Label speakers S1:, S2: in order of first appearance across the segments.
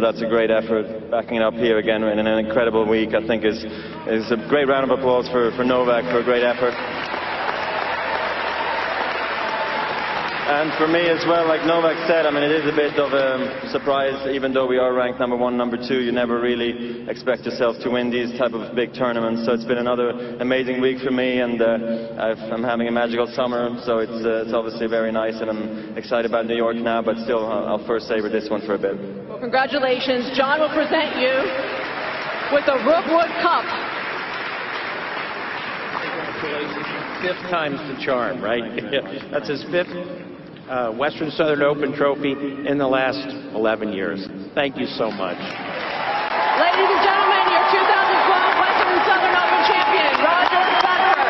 S1: that's a great effort. Backing it up here again in an incredible week, I think is a great round of applause for Novak for a great effort. And for me as well, like Novak said, I mean, it is a bit of a surprise, even though we are ranked number 1, number 2. You never really expect yourself to win these type of big tournaments. So it's been another amazing week for me, and I'm having a magical summer. So it's obviously very nice, and I'm excited about New York now. But still, I'll first savor this one for a bit.
S2: Well, congratulations. John will present you with the Rookwood Cup.
S3: Congratulations. 5th time's the charm, right? That's his 5th. Western Southern Open trophy in the last 11 years. Thank you so much.
S2: Ladies and gentlemen, your 2012 Western Southern Open champion, Roger Federer.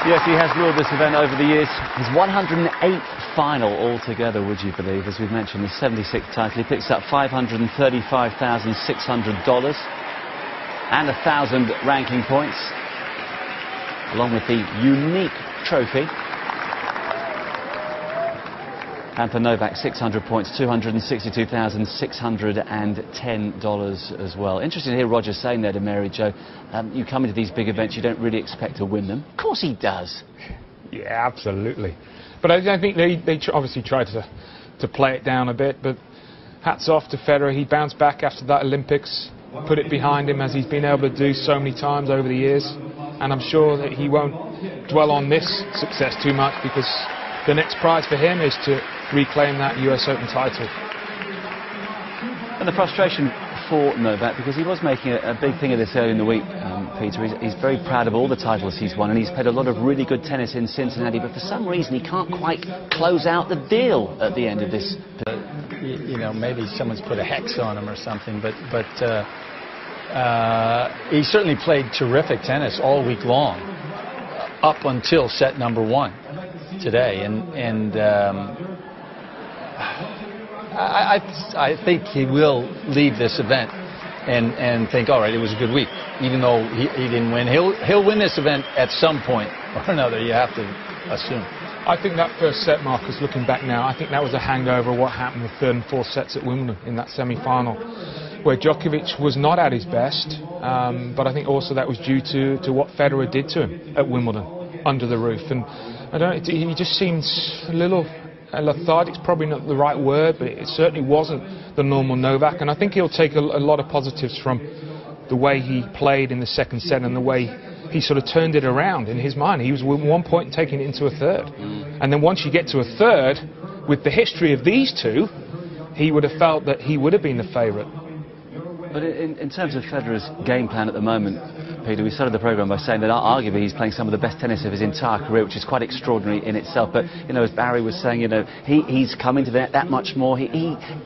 S4: Yes, he has ruled this event over the years. His 108th final altogether, would you believe? As we've mentioned, his 76th title. He picks up $535,600 and 1,000 ranking points, along with the unique trophy. And for Novak, 600 points, $262,610 as well. Interesting to hear Roger saying there to Mary Jo, you come into these big events, you don't really expect to win them. Of course he does.
S5: Yeah, absolutely. But I think they obviously tried to play it down a bit, but hats off to Federer. He bounced back after that Olympics, put it behind him, as he's been able to do so many times over the years. And I'm sure that he won't dwell on this success too much, because the next prize for him is to reclaim that US Open title.
S4: And the frustration for Novak, because he was making a big thing of this early in the week, Peter. He's very proud of all the titles he's won, and he's played a lot of really good tennis in Cincinnati, but for some reason he can't quite close out the deal at the end of this.
S6: You know, maybe someone's put a hex on him or something, but he certainly played terrific tennis all week long, up until set number 1 today, and I think he will leave this event and think, all right, it was a good week, even though he didn't win. He'll win this event at some point or another, you have to assume.
S5: I think that first set, Marcus, looking back now, I think that was a hangover of what happened with 3rd and 4th sets at Wimbledon in that semi-final, where Djokovic was not at his best, but I think also that was due to what Federer did to him at Wimbledon, under the roof. And he just seems a little lethargic's probably not the right word, but it certainly wasn't the normal Novak. And I think he'll take a lot of positives from the way he played in the 2nd set and the way he sort of turned it around in his mind. He was at one point taking it into a 3rd. And then once you get to a 3rd, with the history of these two, he would have felt that he would have been the favourite.
S4: But in terms of Federer's game plan at the moment, Peter, we started the programme by saying that arguably he's playing some of the best tennis of his entire career, which is quite extraordinary in itself. But, you know, as Barry was saying, you know, he's coming to that much more.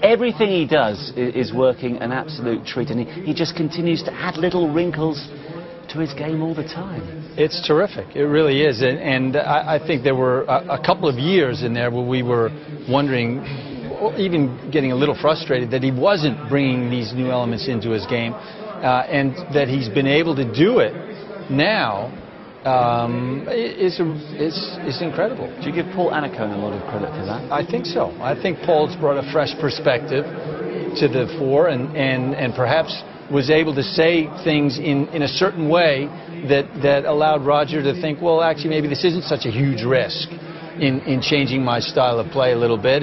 S4: Everything he does is working an absolute treat, and he just continues to add little wrinkles to his game all the time.
S6: It's terrific. It really is. And I think there were a couple of years in there where we were wondering, even getting a little frustrated, that he wasn't bringing these new elements into his game, and that he's been able to do it now is incredible.
S4: Do you give Paul Annacone a lot of credit for that?
S6: I think so. I think Paul's brought a fresh perspective to the fore, and perhaps was able to say things in a certain way that allowed Roger to think, well, actually, maybe this isn't such a huge risk in changing my style of play a little bit.